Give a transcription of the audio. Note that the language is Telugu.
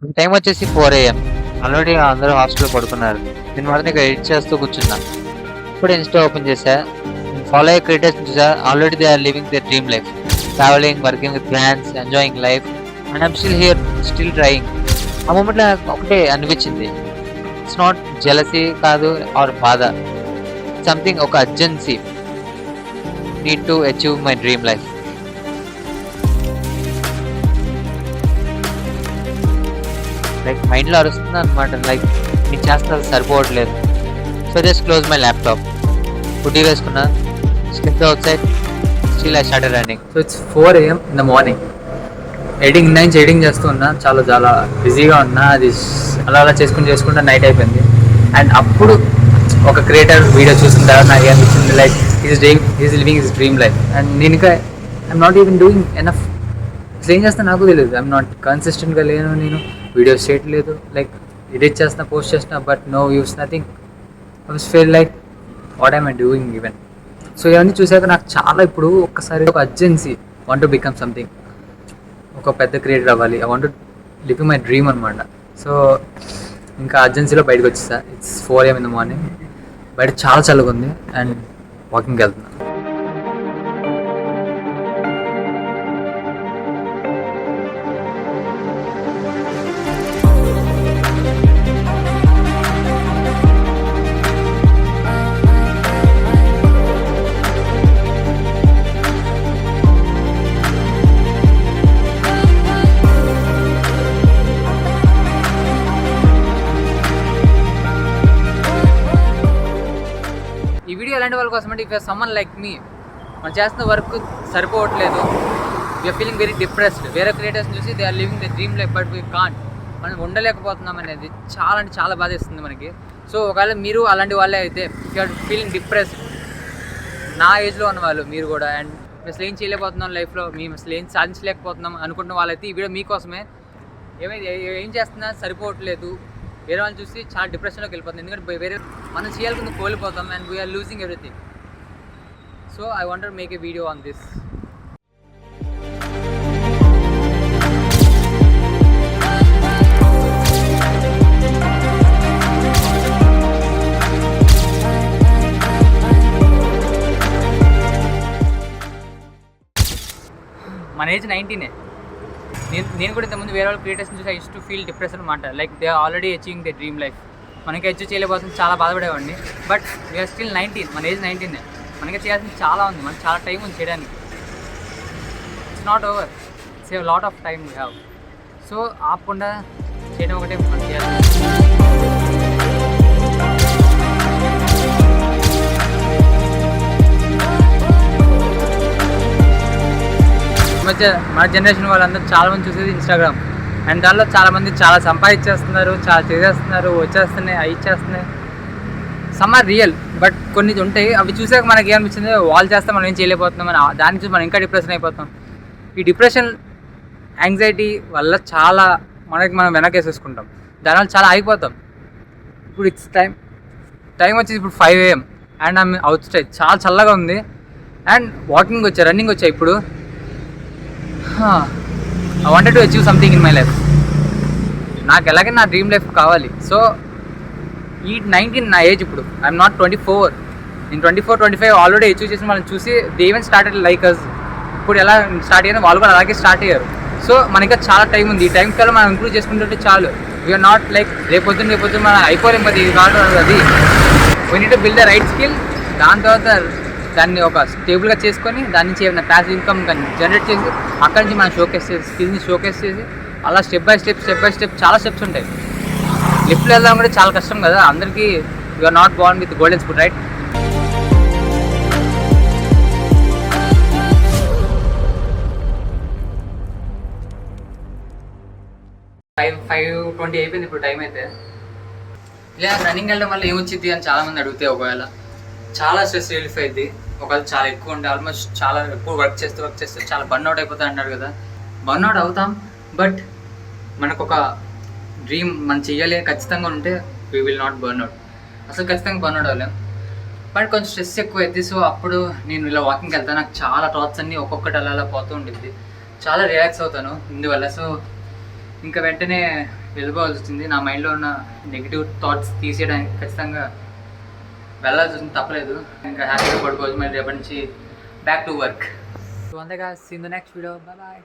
టైం వచ్చేసి 4 AM. ఆల్రెడీ అందరూ హాస్టల్లో పడుకున్నారు. నేను మాత్రం ఇక ఎడిట్ చేస్తూ కూర్చున్నా. ఇప్పుడు ఇన్స్టా ఓపెన్ చేశా. ఫాలో అయ్యే క్రియేటర్స్ చూసా. Already they are living their dream life, travelling, working with plans, enjoying life, and I'm still here, still trying. ఆ మూమెంట్లో నాకు ఒకటే అనిపించింది, ఇట్స్ నాట్ జెలసీ కాదు ఆర్ బాధ, సంథింగ్, ఒక urgency, need to achieve my dream life. Like మైండ్లో అరుస్తుంది అనమాట, లైక్ నేను చేస్తే అది సరిపోవట్లేదు. So just close my laptop, hoodie వేసుకున్నా, step outside, still I started running. So it's 4 AM in the morning. Editing చేస్తూ ఉన్నా, చాలా చాలా బిజీగా ఉన్నా. అది అలా చేసుకుంటూ నైట్ అయిపోయింది. అండ్ అప్పుడు ఒక క్రియేటర్ వీడియో చూసిన తర్వాత నాకు అనిపించింది, like is living his dream life. And నేను ఇంకా I'm not even doing enough. అసలు ఏం చేస్తా నాకు తెలియదు. ఐఎమ్ నాట్ కన్సిస్టెంట్గా లేను, నేను వీడియోస్ చేయట్లేదు, లైక్ ఎడిట్ చేస్తున్నా, పోస్ట్ చేస్తున్నా, but no views, nothing. I was feel like what I'm I doing even. So ఇవన్నీ చూసాక నాకు చాలా ఇప్పుడు ఒక్కసారి ఒక urgency, want to become something, ఒక పెద్ద క్రియేటర్ అవ్వాలి, I want to live my dream అనమాట. సో ఇంకా అర్జెన్సీలో బయటకు వచ్చేసా. It's 4 AM in the morning. బయట చాలా చల్లగా ఉంది అండ్ వాకింగ్కి వెళ్తున్నా. ఈ వీడియో ఎలాంటి వాళ్ళ కోసం అంటే, ఇఫ్ సమ్మన్ లైక్ మీ, మనం చేస్తున్న వర్క్ సరిపోవట్లేదు, వీఆర్ ఫీలింగ్ వెరీ డిప్రెస్డ్. వేరే క్రియేటర్స్ చూసి they are living the dream life, but we can't, మనం ఉండలేకపోతున్నాం అనేది చాలా అంటే చాలా బాధేస్తుంది మనకి. సో ఒకవేళ మీరు అలాంటి వాళ్ళే అయితే, యూఆర్ ఫీలింగ్ డిప్రెస్డ్, నా ఏజ్లో ఉన్న వాళ్ళు మీరు కూడా, అండ్ మేము అసలు ఏం చేయలేకపోతున్నాం లైఫ్లో, మేము అసలు ఏం సాధించలేకపోతున్నాం అనుకుంటున్న వాళ్ళైతే ఈ వీడియో మీకోసమే. ఏం చేస్తున్నా సరిపోవట్లేదు, వేరే వాళ్ళని చూసి చాలా డిప్రెషన్లోకి వెళ్ళిపోతుంది. ఎందుకంటే వేరే మనం చేయాలనుకుంది కోల్పోతాం and we are losing everything. So I want to make a video on this. మన ఏజ్ 19. నేను కూడా ఇంతకుముందు వేరే వాళ్ళ క్రియేటర్స్ని చూసి I used to feel depression అనమాట. Like they already achieving they dream life, మనకి అచీవ్ చేయలేకపోతుంది, చాలా బాధపడేవాడిని. బట్ వీఆర్ స్టిల్ 19, మన ఏజ్ 19. మనకి చేయాల్సింది చాలా ఉంది, మనకి చాలా టైం ఉంది చేయడానికి. It's not over, save lot of time we have. So ఆపకుండా చేయడం ఒకటే మనం చేయాలి. మధ్య మన జనరేషన్ వాళ్ళందరూ చాలామంది చూసేది ఇన్స్టాగ్రామ్, అండ్ దానిలో చాలామంది చాలా సంపాదించేస్తున్నారు, చాలా చేసేస్తున్నారు, వచ్చేస్తున్నాయి, అవి ఇచ్చేస్తున్నాయి. సమ్ ఆర్ రియల్, బట్ కొన్ని ఉంటాయి, అవి చూసాక మనకి ఏమనిపించింది, వాళ్ళు చేస్తే మనం ఏం చేయలేకపోతున్నాం అని, దాని చూసి మనం ఇంకా డిప్రెషన్ అయిపోతాం. ఈ డిప్రెషన్, యాంగ్జైటీ వల్ల చాలా మనం వెనకేసేసుకుంటాం, దానివల్ల చాలా ఆగిపోతాం. ఇప్పుడు ఇట్స్ టైం వచ్చేసి ఇప్పుడు 5 AM and I'm out side, చాలా చల్లగా ఉంది అండ్ రన్నింగ్ వచ్చా. ఇప్పుడు I wanted to achieve something in my life. నాకు ఎలాగైనా నా డ్రీమ్ లైఫ్ కావాలి. సో ఈ 19 నా ఏజ్. ఇప్పుడు ఐఎమ్ నాట్ 24. నేను 24, 25 ఆల్రెడీ అచీవ్ చేసిన వాళ్ళని చూసి they even started like us. ఇప్పుడు ఎలా స్టార్ట్ అయ్యారో వాళ్ళు కూడా అలాగే స్టార్ట్ అయ్యారు. సో మనకి చాలా టైం ఉంది, ఈ టైం కల్లా మనం ఇంప్రూవ్ చేసుకుంటుంటే చాలు. వీఆర్ నాట్ లైక్ రేపొద్దున మనం అయిపోలేం కదా, ఇది కాదు అది. We need to build the right skill. దాని తర్వాత దాన్ని ఒక స్టేబుల్గా చేసుకొని దాని నుంచి ఏమైనా ప్యాసివ్ ఇన్కమ్ కానీ జనరేట్ చేసి అక్కడి నుంచి మనం స్కిల్ని షోకేస్ చేసి అలా స్టెప్ బై స్టెప్ చాలా స్టెప్స్ ఉంటాయి. లిఫ్ట్లో వెళ్ళడం కూడా చాలా కష్టం కదా అందరికీ. You're not born with golden spoon, right? Five 20 అయిపోయింది ఇప్పుడు టైం అయితే. ఇలా రన్నింగ్ వెళ్ళడం వల్ల ఏమొచ్చింది అని చాలామంది అడిగితే, ఒకవేళ చాలా స్ట్రెస్ రిలీఫ్ అయింది, ఒకవేళ చాలా ఎక్కువ ఉంటే ఆల్మోస్ట్ చాలా ఎక్కువ వర్క్ చేస్తే చాలా బర్న్అవుట్ అయిపోతా అన్నారు కదా. బర్న్అవుట్ అవుతాం, బట్ మనకు ఒక డ్రీమ్ మనం చెయ్యాలి ఖచ్చితంగా ఉంటే వీ విల్ నాట్ బర్న్అవుట్. అసలు ఖచ్చితంగా బర్న్అవుట్ అవ్వలేం, బట్ కొంచెం స్ట్రెస్ ఎక్కువ అవుతుంది. సో అప్పుడు నేను ఇలా వాకింగ్కి వెళ్తాను, నాకు చాలా థాట్స్ అన్నీ ఒక్కొక్కటి అలా పోతూ ఉంటుంది, చాలా రిలాక్స్ అవుతాను ఇందువల్ల. సో ఇంకా వెంటనే వెళ్ళిపోవాల్సి వచ్చింది. నా మైండ్లో ఉన్న నెగిటివ్ థాట్స్ తీసేయడానికి ఖచ్చితంగా వెళ్ళాల్సి వచ్చింది, తప్పలేదు. ఇంకా హ్యాపీగా పడుకోవచ్చు. మరి రేపటి నుంచి బ్యాక్ టు వర్క్. సో అంతేగా, see in the next video. Bye bye.